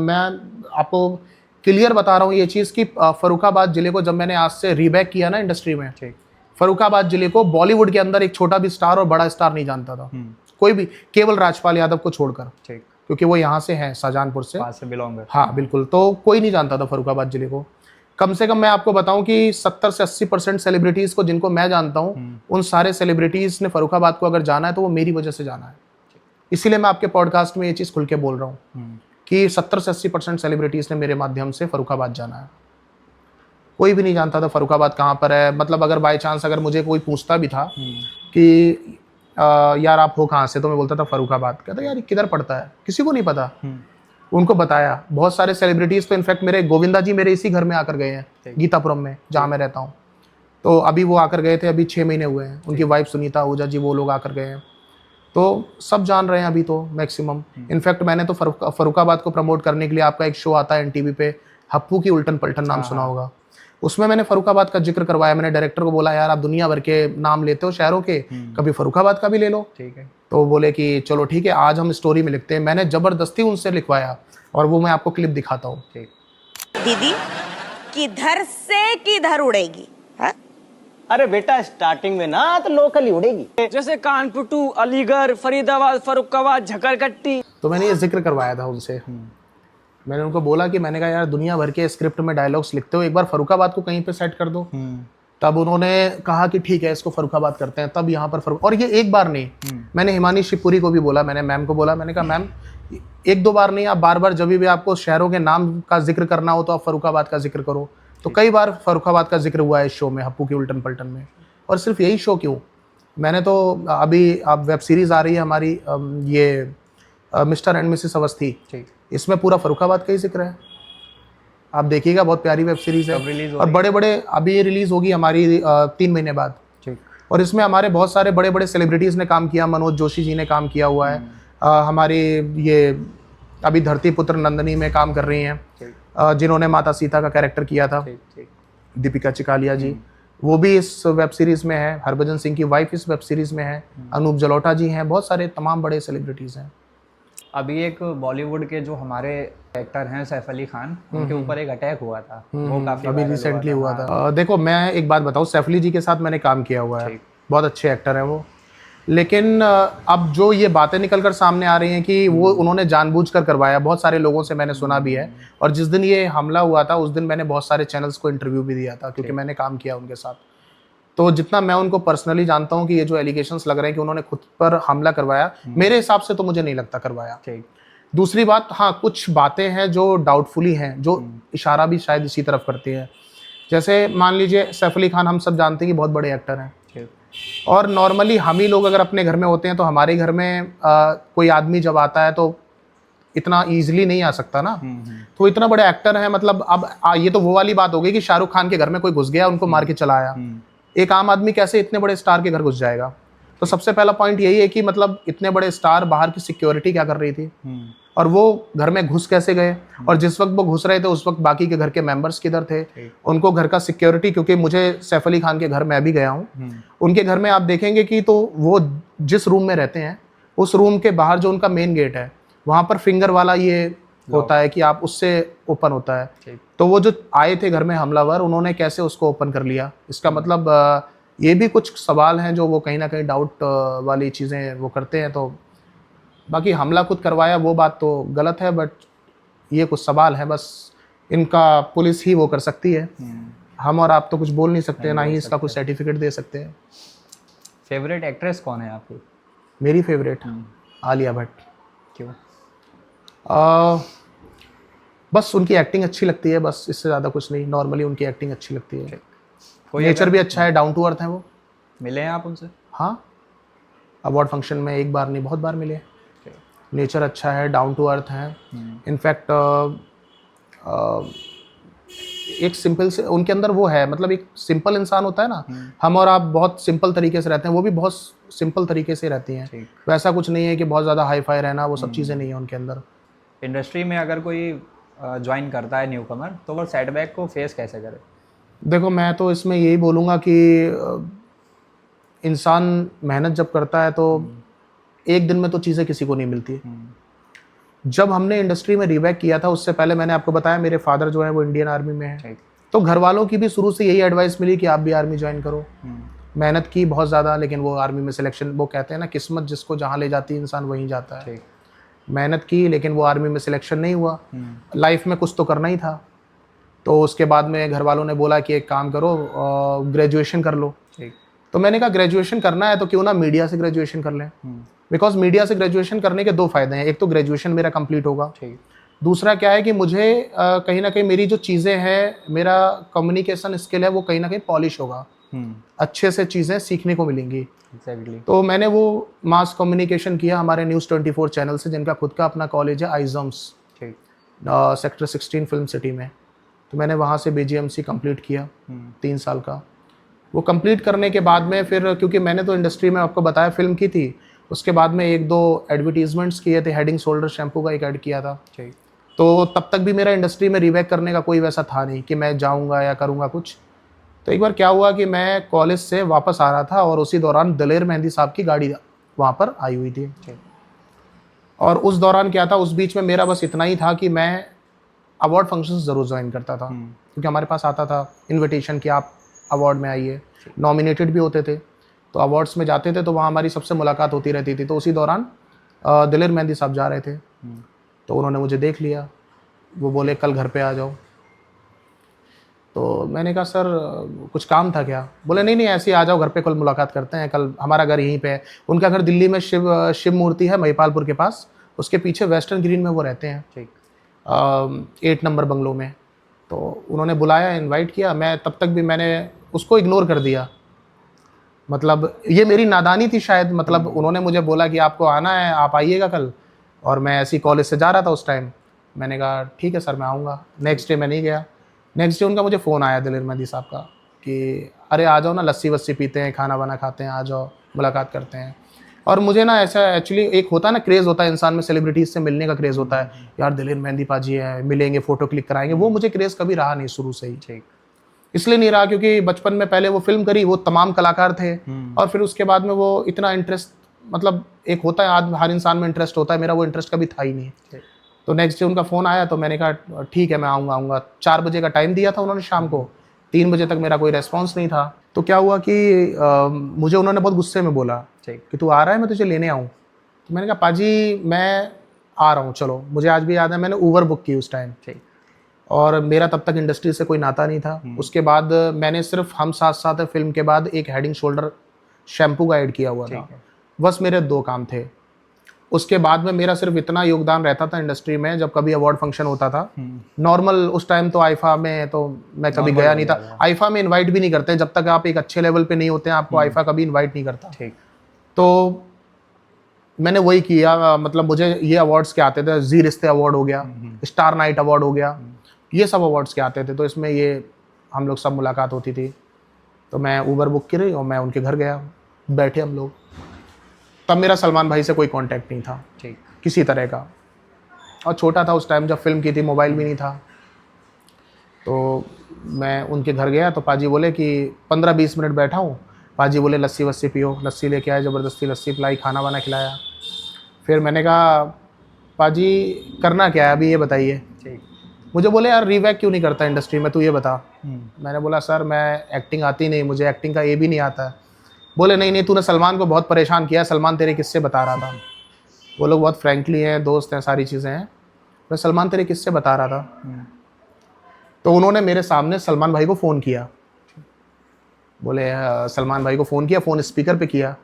मैं आपको क्लियर बता रहा हूँ ये चीज़ कि फर्रुखाबाद ज़िले को जब मैंने आज से रीबैक किया ना इंडस्ट्री में, फर्रुखाबाद ज़िले को बॉलीवुड के अंदर एक छोटा भी स्टार और बड़ा स्टार नहीं जानता था, कोई भी, केवल राजपाल यादव को छोड़कर, क्योंकि वो यहाँ से हैं, शाहजहांपुर से बिलोंग है। हाँ बिल्कुल, तो कोई नहीं जानता था फर्रुखाबाद ज़िले को। कम से कम मैं आपको बताऊं कि 70 से 80% सेलिब्रिटीज़ को जिनको मैं जानता हूं, उन सारे सेलिब्रिटीज़ ने फर्रुखाबाद को अगर जाना है तो वो मेरी वजह से जाना है। इसीलिए मैं आपके पॉडकास्ट में ये चीज़ खुल के बोल रहा हूँ कि 70 से 80% सेलिब्रिटीज़ ने मेरे माध्यम से फर्रुखाबाद जाना है। कोई भी नहीं जानता था फर्रुखाबाद कहाँ पर है। मतलब अगर बाई चांस अगर मुझे कोई पूछता भी था कि यार आप हो कहाँ से, तो मैं बोलता था फरुखाबाद। कहता यार ये किधर पड़ता है, किसी को नहीं पता। उनको बताया, बहुत सारे सेलिब्रिटीज़ तो इनफैक्ट मेरे गोविंदा जी मेरे इसी घर में आकर गए हैं, गीतापुरम में जहाँ मैं रहता हूँ। तो अभी वो आकर गए थे, अभी 6 महीने हुए हैं। उनकी वाइफ सुनीता आहूजा जी, वो लोग आकर गए हैं। तो सब जान रहे हैं अभी तो मैक्सिमम। इनफैक्ट मैंने तो फरुखाबाद को प्रमोट करने के लिए, आपका एक शो आता है NTV पे, हप्पू की उल्टन पलटन, नाम सुना होगा, उसमें मैंने फरुखाबाद का जिक्र करवाया। मैंने डायरेक्टर को बोला यार आप दुनिया भर के नाम लेते हो शहरों के, कभी फरुखाबाद का भी ले लो। ठीक है। तो बोले कि चलो ठीक है, आज हम स्टोरी में लिखते हैं। मैंने जबरदस्ती उनसे लिखवाया और वो मैं आपको क्लिप दिखाता हूँ। दीदी किधर से किधर उड़ेगी? हाँ? अरे बेटा स्टार्टिंग में ना तो लोकल ही उड़ेगी। जैसे कानपुर टू अलीगढ़, फरीदाबाद, फरुखाबाद, झकरकट्टी। तो मैंने ये जिक्र करवाया था उनसे। मैंने उनको बोला कि मैंने कहा यार दुनिया भर के स्क्रिप्ट में डायलॉग्स लिखते हो, एक बार फरुखाबाद को कहीं पे सेट कर दो। तब उन्होंने कहा कि ठीक है इसको फरुखाबाद करते हैं। तब यहाँ पर और ये एक बार नहीं, मैंने हिमानी शिवपुरी को भी बोला, मैंने मैम को बोला, मैंने कहा मैम 1-2 बार नहीं, आप बार बार जब भी आपको शहरों के नाम का जिक्र करना हो तो आप फरुखाबाद का जिक्र करो। तो कई बार फरुखाबाद का जिक्र हुआ है इस शो में, हप्पू की उल्टन पलटन में। और सिर्फ यही शो क्यों, मैंने तो अभी अब वेब सीरीज़ आ रही है हमारी, ये मिस्टर एंड मिसेस अवस्थी, इसमें पूरा फरुखाबाद का ही जिक्र है। आप देखिएगा, बहुत प्यारी वेब सीरीज़ है। और बड़े बड़े अभी ये रिलीज़ होगी हमारी 3 महीने बाद। और इसमें हमारे बहुत सारे बड़े बड़े सेलिब्रिटीज़ ने काम किया। मनोज जोशी जी ने काम किया हुआ है, हमारी ये अभी धरती पुत्र नंदनी में काम कर रही हैं, जिन्होंने माता सीता का कैरेक्टर किया था, दीपिका चिकालिया जी, वो भी इस वेब सीरीज़ में है। हरभजन सिंह की वाइफ इस वेब सीरीज़ में है, अनूप जलोटा जी हैं, बहुत सारे तमाम बड़े सेलिब्रिटीज़ हैं। अभी एक बॉलीवुड के जो हमारे एक्टर हैं सैफ अली खान, उनके ऊपर एक अटैक हुआ था, वो काफी अभी रिसेंटली हुआ था। देखो मैं एक बात बताऊँ, सैफ अली जी के साथ मैंने काम किया हुआ है, बहुत अच्छे एक्टर हैं वो। लेकिन अब जो ये बातें निकल कर सामने आ रही हैं कि वो उन्होंने जानबूझकर करवाया, बहुत सारे लोगों से मैंने सुना भी है। और जिस दिन ये हमला हुआ था उस दिन मैंने बहुत सारे चैनल्स को इंटरव्यू भी दिया था, क्योंकि मैंने काम किया उनके साथ। तो जितना मैं उनको पर्सनली जानता हूँ कि ये जो एलिगेशंस लग रहे हैं कि उन्होंने खुद पर हमला करवाया, मेरे हिसाब से तो मुझे नहीं लगता करवाया। दूसरी बात, हाँ कुछ बातें हैं जो डाउटफुली हैं, जो इशारा भी शायद इसी तरफ करती है। जैसे मान लीजिए सैफ अली खान, हम सब जानते हैं कि बहुत बड़े एक्टर हैं, और नॉर्मली हम ही लोग अगर अपने घर में होते हैं तो हमारे घर में कोई आदमी जब आता है तो इतना ईजिली नहीं आ सकता ना। तो इतना बड़े एक्टर हैं, मतलब अब ये तो वो वाली बात हो गई कि शाहरुख खान के घर में कोई घुस गया, उनको मार के चला आया। एक आम आदमी कैसे इतने बड़े स्टार के घर घुस जाएगा? तो सबसे पहला पॉइंट यही है कि मतलब इतने बड़े स्टार, बाहर की सिक्योरिटी क्या कर रही थी, और वो घर में घुस कैसे गए, और जिस वक्त वो घुस रहे थे उस वक्त बाकी के घर के मेंबर्स किधर थे, उनको घर का सिक्योरिटी, क्योंकि मुझे सैफ अली खान के घर मैं भी गया हूँ, उनके घर में आप देखेंगे कि तो वो जिस रूम में रहते हैं उस रूम के बाहर जो उनका मेन गेट है वहाँ पर फिंगर वाला ये होता है कि आप उससे ओपन होता है। तो वो जो आए थे घर में हमलावर, उन्होंने कैसे उसको ओपन कर लिया? इसका मतलब ये भी कुछ सवाल हैं जो वो कहीं ना कहीं डाउट वाली चीज़ें वो करते हैं। तो बाकी हमला खुद करवाया वो बात तो गलत है, बट ये कुछ सवाल है, बस इनका पुलिस ही वो कर सकती है। हम और आप तो कुछ बोल नहीं सकते, ना ही इसका कुछ सर्टिफिकेट दे सकते हैं। फेवरेट एक्ट्रेस कौन है आपकी? मेरी फेवरेट आलिया भट्ट। क्यों? बस उनकी एक्टिंग अच्छी लगती है, बस इससे ज़्यादा कुछ नहीं। नॉर्मली उनकी एक्टिंग अच्छी लगती है, नेचर भी अच्छा है, डाउन टू अर्थ है वो। मिले हैं आप उनसे? हाँ, अवार्ड फंक्शन में एक बार नहीं बहुत बार मिले। नेचर अच्छा है, डाउन टू अर्थ है। इनफैक्ट एक सिंपल से उनके अंदर वो है, मतलब एक सिंपल इंसान होता है ना, हम और आप बहुत सिंपल तरीके से रहते हैं, वो भी बहुत सिंपल तरीके से रहती हैं। वैसा कुछ नहीं है कि बहुत ज़्यादा हाई फाई रहना, वो सब चीज़ें नहीं है उनके अंदर। इंडस्ट्री में अगर कोई ज्वाइन करता है न्यू कमर, तो वो सेटबैक को फेस कैसे करे? देखो मैं तो इसमें यही बोलूँगा कि इंसान मेहनत जब करता है तो एक दिन में तो चीज़ें किसी को नहीं मिलती। जब हमने इंडस्ट्री में रीबैक किया था, उससे पहले मैंने आपको बताया मेरे फादर जो है वो इंडियन आर्मी में है, तो घर वालों की भी शुरू से यही एडवाइस मिली कि आप भी आर्मी ज्वाइन करो। मेहनत की बहुत ज़्यादा, लेकिन वो आर्मी में सिलेक्शन, वो कहते हैं ना किस्मत जिसको जहाँ ले जाती है इंसान वहीं जाता है। मेहनत की लेकिन वो आर्मी में सिलेक्शन नहीं हुआ। लाइफ में कुछ तो करना ही था, तो उसके बाद में घर वालों ने बोला कि एक काम करो, ग्रेजुएशन कर लो। तो मैंने कहा ग्रेजुएशन करना है तो क्यों ना मीडिया से ग्रेजुएशन कर लें, बिकॉज मीडिया से ग्रेजुएशन करने के 2 फायदे हैं। एक तो ग्रेजुएशन मेरा कंप्लीट होगा, दूसरा क्या है कि मुझे कहीं ना कहीं मेरी जो चीज़ें हैं, मेरा कम्युनिकेशन स्किल है वो कहीं ना कहीं पॉलिश होगा। अच्छे से चीज़ें सीखने को मिलेंगी। एग्जैक्टली। तो मैंने वो मास कम्युनिकेशन किया हमारे न्यूज़ 24 चैनल से, जिनका खुद का अपना कॉलेज है आइजम्स, ठीक। सेक्टर 16 फिल्म सिटी में। तो मैंने वहाँ से BGMC कंप्लीट किया 3 साल का। वो कंप्लीट करने के बाद में फिर, क्योंकि मैंने तो इंडस्ट्री में आपको बताया फिल्म की थी, उसके बाद में 1-2 एडवर्टीजमेंट्स किए थे, हेडिंग शोल्डर शैम्पू का एक ऐड किया था। ठीक। तो तब तक भी मेरा इंडस्ट्री में रीबैक करने का कोई वैसा था नहीं कि मैं जाऊँगा या करूँगा कुछ। तो एक बार क्या हुआ कि मैं कॉलेज से वापस आ रहा था और उसी दौरान दलेर मेहंदी साहब की गाड़ी वहाँ पर आई हुई थी। और उस दौरान क्या था, उस बीच में मेरा बस इतना ही था कि मैं अवार्ड फंक्शंस ज़रूर ज्वाइन करता था, क्योंकि हमारे पास आता था इनविटेशन कि आप अवार्ड में आइए। नॉमिनेटेड भी होते थे, तो अवार्ड्स में जाते थे, तो वहाँ हमारी सबसे मुलाकात होती रहती थी। तो उसी दौरान दलेर मेहंदी साहब जा रहे थे, तो उन्होंने मुझे देख लिया। वो बोले कल घर पे आ जाओ। तो मैंने कहा सर कुछ काम था क्या? बोले नहीं नहीं, ऐसे ही आ जाओ घर पे, कल मुलाकात करते हैं, कल हमारा घर यहीं पे है। उनका घर दिल्ली में शिव मूर्ति है महिपालपुर के पास, उसके पीछे वेस्टर्न ग्रीन में वो रहते हैं, ठीक, 8 नंबर बंगलों में। तो उन्होंने बुलाया, इनवाइट किया। मैं तब तक भी मैंने उसको इग्नोर कर दिया, मतलब ये मेरी नादानी थी शायद। मतलब उन्होंने मुझे बोला कि आपको आना है, आप आइएगा कल, और मैं ऐसी कॉलेज से जा रहा था उस टाइम। मैंने कहा ठीक है सर मैं आऊँगा। नेक्स्ट डे मैं नहीं गया। नेक्स्ट डे उनका मुझे फ़ोन आया दलेर मेहंदी साहब का कि अरे आ जाओ ना, लस्सी वस्सी पीते हैं, खाना वाना खाते हैं, आ जाओ मुलाकात करते हैं। और मुझे ना ऐसा एक्चुअली एक होता है ना, क्रेज़ होता है इंसान में, सेलिब्रिटीज़ से मिलने का क्रेज़ होता है, यार दलेर मेहंदी पाजी है, मिलेंगे, फ़ोटो क्लिक कराएंगे। वो मुझे क्रेज़ कभी रहा नहीं शुरू से ही। ठीक। इसलिए नहीं रहा क्योंकि बचपन में पहले वो फिल्म करी, वो तमाम कलाकार थे, और फिर उसके बाद में वो इतना इंटरेस्ट, मतलब एक होता है हर इंसान में इंटरेस्ट होता है, मेरा वो इंटरेस्ट कभी था ही नहीं। तो नेक्स्ट डे उनका फ़ोन आया, तो मैंने कहा ठीक है मैं आऊँगा। 4 बजे का टाइम दिया था उन्होंने शाम को, 3 बजे तक मेरा कोई रेस्पॉन्स नहीं था। तो क्या हुआ कि मुझे उन्होंने बहुत गुस्से में बोला कि तू आ रहा है, मैं तुझे लेने आऊँ? तो मैंने कहा पाजी मैं आ रहा हूँ, चलो। मुझे आज भी याद है, मैंने ऊबर बुक की उस टाइम, और मेरा तब तक इंडस्ट्री से कोई नाता नहीं था। उसके बाद मैंने सिर्फ हम साथ साथ है फिल्म के बाद एक हेडिंग शोल्डर शैम्पू का ऐड किया हुआ था। बस मेरे 2 काम थे। उसके बाद में मेरा सिर्फ इतना योगदान रहता था इंडस्ट्री में, जब कभी अवार्ड फंक्शन होता था नॉर्मल, उस टाइम तो आईफा में तो मैं कभी गया नहीं था। आईफा में इनवाइट भी नहीं करते, जब तक आप एक अच्छे लेवल पे नहीं होते हैं आपको आईफा कभी इनवाइट नहीं करता। तो मैंने वही किया, मतलब मुझे ये अवार्ड्स के आते थे, जी रिश्ते अवार्ड हो गया, स्टार नाइट अवार्ड हो गया, ये सब अवार्ड्स के आते थे। तो इसमें ये हम लोग सब मुलाकात होती थी। तो मैं ऊबर बुक की रही और मैं उनके घर गया, बैठे हम लोग। तब मेरा सलमान भाई से कोई कांटेक्ट नहीं था, ठीक, किसी तरह का, और छोटा था उस टाइम, जब फिल्म की थी मोबाइल भी नहीं था। तो मैं उनके घर गया, तो पाजी बोले कि 15-20 मिनट बैठा हूँ। पाजी बोले लस्सी वस्सी पियो, लस्सी लेके आए, ज़बरदस्ती लस्सी पिलाई, खाना वाना खिलाया। फिर मैंने कहा पाजी करना क्या है अभी ये बताइए। मुझे बोले यार रीबैक क्यों नहीं करता इंडस्ट्री में, तू ये बता। मैंने बोला सर मैं एक्टिंग आती नहीं, मुझे एक्टिंग का ये भी नहीं आता है। बोले नहीं नहीं, तूने सलमान को बहुत परेशान किया, सलमान तेरे किस्से बता रहा था। वो लोग बहुत फ्रैंकली हैं, दोस्त हैं, सारी चीज़ें हैं। मैं सलमान तेरे किस्से बता रहा था। तो उन्होंने मेरे सामने सलमान भाई को फ़ोन किया। बोले सलमान भाई को फ़ोन किया, फ़ोन स्पीकर पे किया,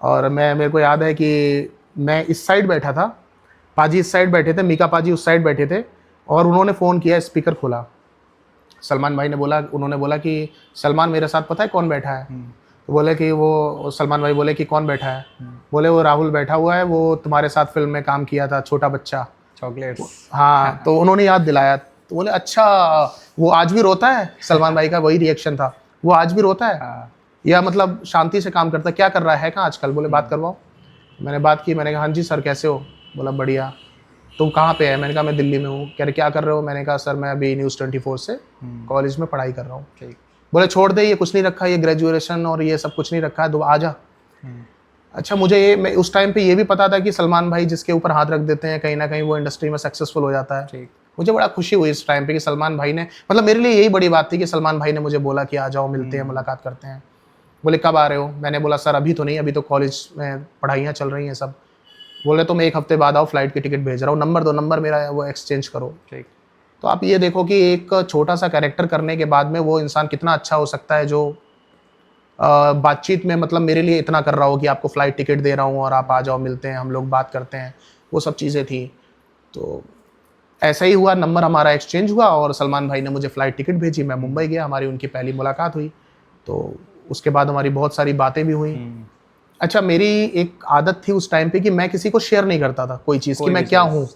और मेरे को याद है कि मैं इस साइड बैठा था, पाजी इस साइड बैठे थे, मीका पाजी उस साइड बैठे थे, और उन्होंने फ़ोन किया, स्पीकर खोला। सलमान भाई ने बोला, उन्होंने बोला कि सलमान मेरे साथ पता है कौन बैठा है? तो बोले कि वो, सलमान भाई बोले कि कौन बैठा है? बोले वो राहुल बैठा हुआ है, वो तुम्हारे साथ फिल्म में काम किया था, छोटा बच्चा, चॉकलेट्स। हाँ, तो उन्होंने याद दिलाया। तो बोले अच्छा वो आज भी रोता है? सलमान भाई का वही रिएक्शन था, वो आज भी रोता है या मतलब शांति से काम करता है, क्या कर रहा है कहाँ आजकल? बोले बात करवाओ। मैंने बात की, मैंने कहा हाँ जी सर कैसे हो? बोला बढ़िया। तुम कहाँ पे है? मैंने कहा मैं दिल्ली में हूँ। कह रहे क्या कर रहे हो? मैंने कहा सर मैं अभी न्यूज़ 24 से कॉलेज में पढ़ाई कर रहा हूँ। बोले छोड़ दे, ये कुछ नहीं रखा, ये ग्रेजुएशन और ये सब कुछ नहीं रखा है, तो आ जा। अच्छा, मुझे ये, मैं उस टाइम पे ये भी पता था कि सलमान भाई जिसके ऊपर हाथ रख देते हैं कहीं ना कहीं वो इंडस्ट्री में सक्सेसफुल हो जाता है। मुझे बड़ा खुशी हुई इस टाइम पे कि सलमान भाई ने, मतलब मेरे लिए यही बड़ी बात थी कि सलमान भाई ने मुझे बोला कि आ जाओ, मिलते हैं, मुलाकात करते हैं। बोले कब आ रहे हो? मैंने बोला सर अभी तो नहीं, अभी तो कॉलेज में पढ़ाइयाँ चल रही हैं सब। बोले तुम 1 हफ्ते बाद आओ, फ्लाइट की टिकट भेज रहा हूँ, नंबर दो, नंबर मेरा वो एक्सचेंज करो। तो आप ये देखो कि एक छोटा सा कैरेक्टर करने के बाद में वो इंसान कितना अच्छा हो सकता है, जो बातचीत में मतलब मेरे लिए इतना कर रहा हो कि आपको फ़्लाइट टिकट दे रहा हूँ और आप आ जाओ, मिलते हैं, हम लोग बात करते हैं, वो सब चीज़ें थी। तो ऐसा ही हुआ, नंबर हमारा एक्सचेंज हुआ और सलमान भाई ने मुझे फ़्लाइट टिकट भेजी, मैं मुंबई गया, हमारी उनकी पहली मुलाकात हुई। तो उसके बाद हमारी बहुत सारी बातें भी हुई। अच्छा, मेरी एक आदत थी उस टाइम पे कि मैं किसी को शेयर नहीं करता था कोई चीज़ कि मैं क्या हूँ।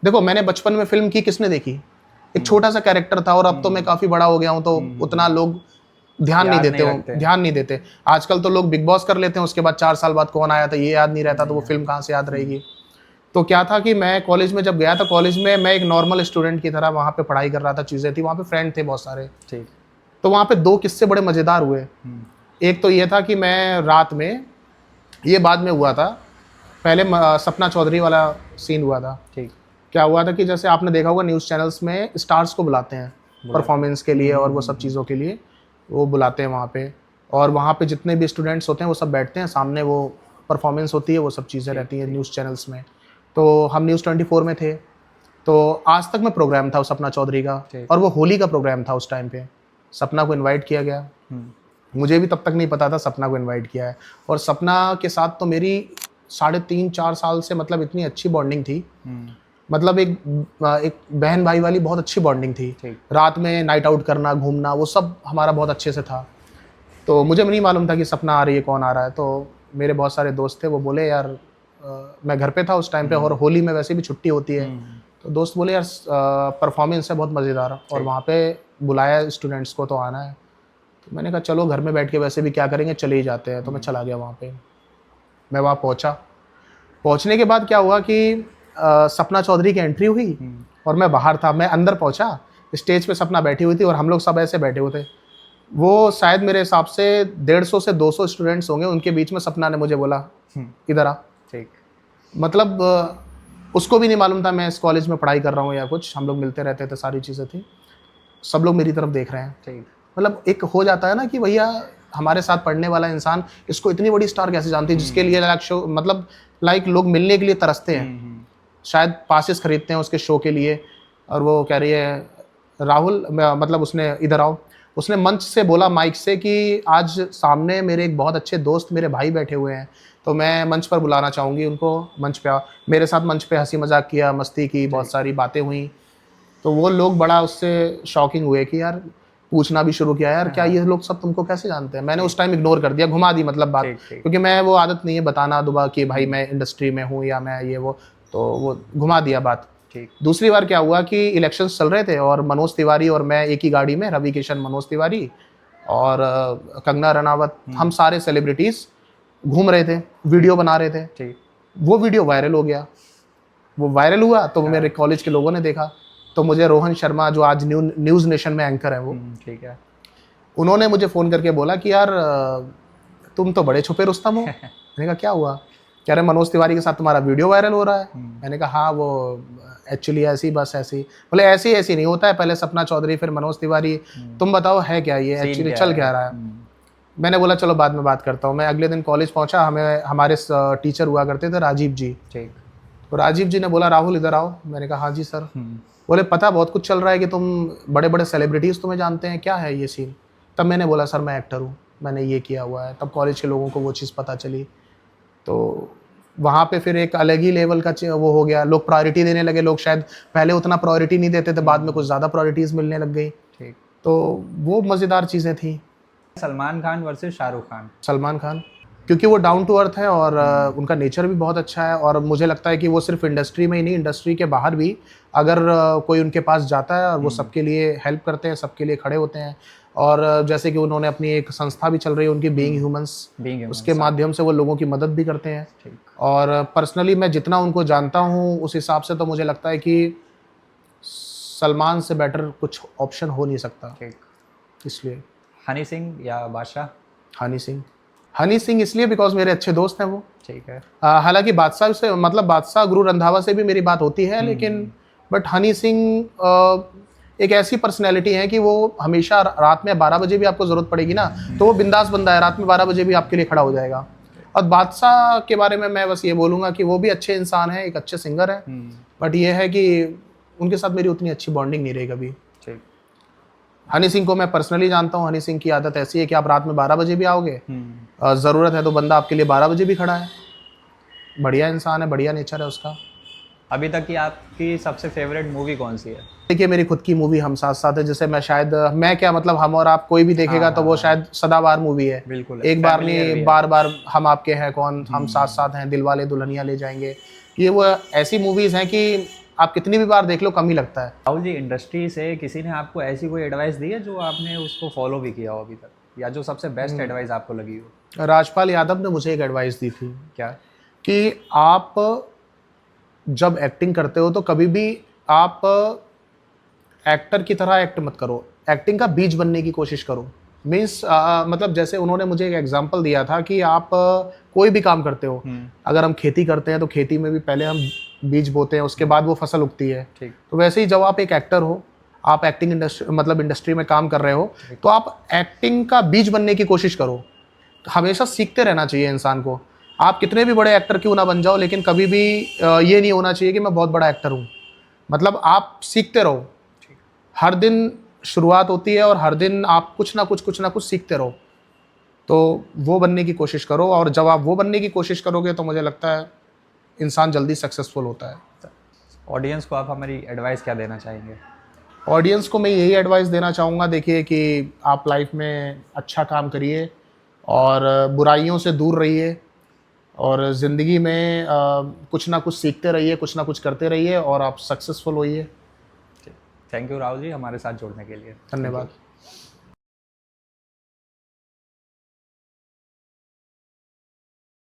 देखो, मैंने बचपन में फिल्म की, किसने देखी? एक छोटा सा कैरेक्टर था, और अब तो मैं काफ़ी बड़ा हो गया हूँ, तो उतना लोग ध्यान नहीं देते। आजकल तो लोग बिग बॉस कर लेते हैं, उसके बाद 4 साल बाद कौन आया था ये याद नहीं रहता, तो वो फिल्म कहाँ से याद रहेगी। तो क्या था कि मैं कॉलेज में जब गया था, कॉलेज में मैं एक नॉर्मल स्टूडेंट की तरह वहाँ पे पढ़ाई कर रहा था, चीज़ें थी, वहाँ पे फ्रेंड थे बहुत सारे। तो वहाँ पे 2 किस्से बड़े मज़ेदार हुए। एक तो ये था कि मैं रात में, ये बाद में हुआ था, पहले सपना चौधरी वाला सीन हुआ था। क्या हुआ था कि जैसे आपने देखा होगा न्यूज़ चैनल्स में स्टार्स को बुलाते हैं परफॉर्मेंस के लिए और वो सब चीज़ों के लिए, वो बुलाते हैं वहाँ पे, और वहाँ पे जितने भी स्टूडेंट्स होते हैं वो सब बैठते हैं, सामने वो परफॉर्मेंस होती है, वो सब चीज़ें रहती हैं न्यूज़ चैनल्स में। तो हम न्यूज़ 24 में थे, तो आज तक में प्रोग्राम था सपना चौधरी का, और वो होली का प्रोग्राम था उस टाइम पे। सपना को इनवाइट किया गया, मुझे भी तब तक नहीं पता था सपना को इनवाइट किया है, और सपना के साथ तो मेरी 3.5-4 साल से मतलब इतनी अच्छी बॉन्डिंग थी, मतलब एक बहन भाई वाली बहुत अच्छी बॉन्डिंग थी। रात में नाइट आउट करना, घूमना, वो सब हमारा बहुत अच्छे से था। तो मुझे नहीं मालूम था कि सपना आ रही है, कौन आ रहा है। तो मेरे बहुत सारे दोस्त थे, वो बोले यार, मैं घर पे था उस टाइम पे, और होली में वैसे भी छुट्टी होती है, तो दोस्त बोले यार परफॉर्मेंस है बहुत मज़ेदार, और वहाँ पे बुलाया स्टूडेंट्स को, तो आना है। तो मैंने कहा चलो, घर में बैठ के वैसे भी क्या करेंगे, चले ही जाते हैं। तो मैं चला गया वहाँ पे। मैं वहाँ पहुँचा, पहुँचने के बाद क्या हुआ कि सपना चौधरी की एंट्री हुई, और मैं बाहर था। मैं अंदर पहुँचा, स्टेज पे सपना बैठी हुई थी, और हम लोग सब ऐसे बैठे हुए थे। वो शायद मेरे हिसाब से 150 से 200 स्टूडेंट्स होंगे, उनके बीच में सपना ने मुझे बोला इधर आ। मतलब उसको भी नहीं मालूम था मैं इस कॉलेज में पढ़ाई कर रहा हूँ या कुछ, हम लोग मिलते रहते थे, सारी चीज़ें थी। सब लोग मेरी तरफ देख रहे हैं। मतलब एक हो जाता है ना कि भैया हमारे साथ पढ़ने वाला इंसान इसको इतनी बड़ी स्टार कैसे जानती है, जिसके लिए लाइक लोग मिलने के लिए तरसते हैं, शायद पासेस खरीदते हैं उसके शो के लिए। और वो कह रही है राहुल, मतलब उसने इधर आओ, उसने मंच से बोला माइक से कि आज सामने मेरे एक बहुत अच्छे दोस्त, मेरे भाई बैठे हुए हैं, तो मैं मंच पर बुलाना चाहूँगी उनको, मंच पे आओ। मेरे साथ मंच पे हंसी मजाक किया, मस्ती की, बहुत सारी बातें हुई। तो वो लोग बड़ा उससे शॉकिंग हुए कि यार, पूछना भी शुरू किया, यार क्या ये लोग सब तुमको कैसे जानते हैं। मैंने उस टाइम इग्नोर कर दिया, घुमा दी मतलब बात, क्योंकि मैं वो आदत नहीं है बताना दुबा कि भाई मैं इंडस्ट्री में हूँ या मैं ये वो, तो वो घुमा दिया बात। दूसरी बार क्या हुआ कि इलेक्शंस चल रहे थे, और मनोज तिवारी और मैं एक ही गाड़ी में, रवि किशन, मनोज तिवारी और कंगना रनावत, हम सारे सेलिब्रिटीज़ घूम रहे थे, वीडियो बना रहे थे। वो वीडियो वायरल हो गया, वो वायरल हुआ तो मेरे कॉलेज के लोगों ने देखा। तो मुझे रोहन शर्मा, जो आज न्यूज़ नेशन में एंकर है वो, उन्होंने मुझे फ़ोन करके बोला कि यार तुम तो बड़े छुपे रुस्तम हो। मैंने कहा क्या हुआ? कह रहे मनोज तिवारी के साथ तुम्हारा वीडियो वायरल हो रहा है। मैंने कहा हाँ, वो एक्चुअली ऐसी, बस ऐसी। बोले ऐसी नहीं होता है, पहले सपना चौधरी फिर मनोज तिवारी, तुम बताओ है क्या ये, एक्चुअली चल क्या रहा है। मैंने बोला चलो बाद में बात करता हूँ। मैं अगले दिन कॉलेज पहुँचा, हमें हमारे टीचर हुआ करते थे राजीव जी। तो राजीव जी ने बोला राहुल इधर आओ। मैंने कहा हाँ जी सर। बोले पता बहुत कुछ चल रहा है कि तुम बड़े बड़े सेलिब्रिटीज़ तुम्हें जानते हैं, क्या है ये सीन? तब मैंने बोला सर मैं एक्टर हूँ, मैंने ये किया हुआ है। तब कॉलेज के लोगों को वो चीज़ पता चली। तो वहाँ पे फिर एक अलग ही लेवल का वो हो गया, लोग प्रायोरिटी देने लगे। लोग शायद पहले उतना प्रायोरिटी नहीं देते थे, बाद में कुछ ज़्यादा प्रायोरिटीज़ मिलने लग गई। तो वो मज़ेदार चीज़ें थी। सलमान खान वर्सेस शाहरुख खान। सलमान खान, क्योंकि वो डाउन टू अर्थ है, और उनका नेचर भी बहुत अच्छा है। और मुझे लगता है कि वो सिर्फ इंडस्ट्री में ही नहीं, इंडस्ट्री के बाहर भी अगर कोई उनके पास जाता है, और वो सबके लिए हेल्प करते हैं, सबके लिए खड़े होते हैं। और जैसे कि उन्होंने अपनी एक संस्था भी चल रही है उनकी, बीइंग ह्यूमंस, उसके माध्यम से वो लोगों की मदद भी करते हैं। और पर्सनली मैं जितना उनको जानता हूँ उस हिसाब से तो मुझे लगता है कि सलमान से बेटर कुछ ऑप्शन हो नहीं सकता। इसलिए हनी सिंह या बादशाह? हनी सिंह इसलिए बिकॉज मेरे अच्छे दोस्त हैं वो। ठीक है। हालांकि बादशाह से, मतलब बादशाह गुरु रंधावा से भी मेरी बात होती है, लेकिन बट हनी सिंह एक ऐसी पर्सनैलिटी है कि वो हमेशा रात में 12 बजे भी आपको ज़रूरत पड़ेगी ना, तो वो बिंदास बंदा है, रात में 12 बजे भी आपके लिए खड़ा हो जाएगा। और बादशाह के बारे में मैं बस ये बोलूँगा कि वो भी अच्छे इंसान हैं, एक अच्छे सिंगर हैं, बट ये है कि उनके साथ मेरी उतनी अच्छी बॉन्डिंग नहीं रही कभी। हनी सिंह को मैं पर्सनली जानता हूँ। हनी सिंह की आदत ऐसी है कि आप रात में 12 बजे भी आओगे, ज़रूरत है तो बंदा आपके लिए 12 बजे भी खड़ा है। बढ़िया इंसान है, बढ़िया नेचर है उसका। अभी तक की आपकी सबसे फेवरेट मूवी कौन सी है? देखिए मेरी खुद की मूवी हम साथ साथ है, जैसे मैं शायद मैं क्या मतलब हम और आप कोई भी देखेगा तो वो शायद सदाबहार मूवी है। बिल्कुल, एक बार familiar भी नहीं है। बार बार हम आपके हैं कौन, हम साथ साथ हैं, दिलवाले दुल्हनिया ले जाएंगे, ये वो ऐसी मूवीज हैं कि आप कितनी भी बार देख लो कम ही लगता है। राहुल जी, इंडस्ट्री से किसी ने आपको ऐसी कोई एडवाइस दी है जो आपने उसको फॉलो भी किया हो अभी तक, या जो सबसे बेस्ट एडवाइस आपको लगी हो? राजपाल यादव ने मुझे एक एडवाइस दी थी क्या? कि आप जब एक्टिंग करते हो तो कभी भी आप एक्टर की तरह एक्ट मत करो, एक्टिंग का बीज बनने की कोशिश करो। मीन्स मतलब जैसे उन्होंने मुझे एक एग्जांपल दिया था कि आप कोई भी काम करते हो, अगर हम खेती करते हैं तो खेती में भी पहले हम बीज बोते हैं, उसके बाद वो फसल उगती है। ठीक। तो वैसे ही जब आप एक एक्टर हो, आप एक्टिंग इंडस्ट्री मतलब इंडस्ट्री में काम कर रहे हो, तो आप एक्टिंग का बीज बनने की कोशिश करो। हमेशा सीखते रहना चाहिए इंसान को। आप कितने भी बड़े एक्टर क्यों ना बन जाओ, लेकिन कभी भी ये नहीं होना चाहिए कि मैं बहुत बड़ा एक्टर हूँ। मतलब आप सीखते रहो, हर दिन शुरुआत होती है और हर दिन आप कुछ ना कुछ सीखते रहो। तो वो बनने की कोशिश करो, और जब आप वो बनने की कोशिश करोगे तो मुझे लगता है इंसान जल्दी सक्सेसफुल होता है। ऑडियंस को आप हमारी एडवाइस क्या देना चाहेंगे? ऑडियंस को मैं यही एडवाइस देना चाहूँगा, देखिए कि आप लाइफ में अच्छा काम करिए और बुराइयों से दूर रहिए, और ज़िंदगी में कुछ ना कुछ सीखते रहिए, कुछ ना कुछ करते रहिए, और आप सक्सेसफुल होइए। थैंक यू राहुल जी, हमारे साथ जुड़ने के लिए। धन्यवाद।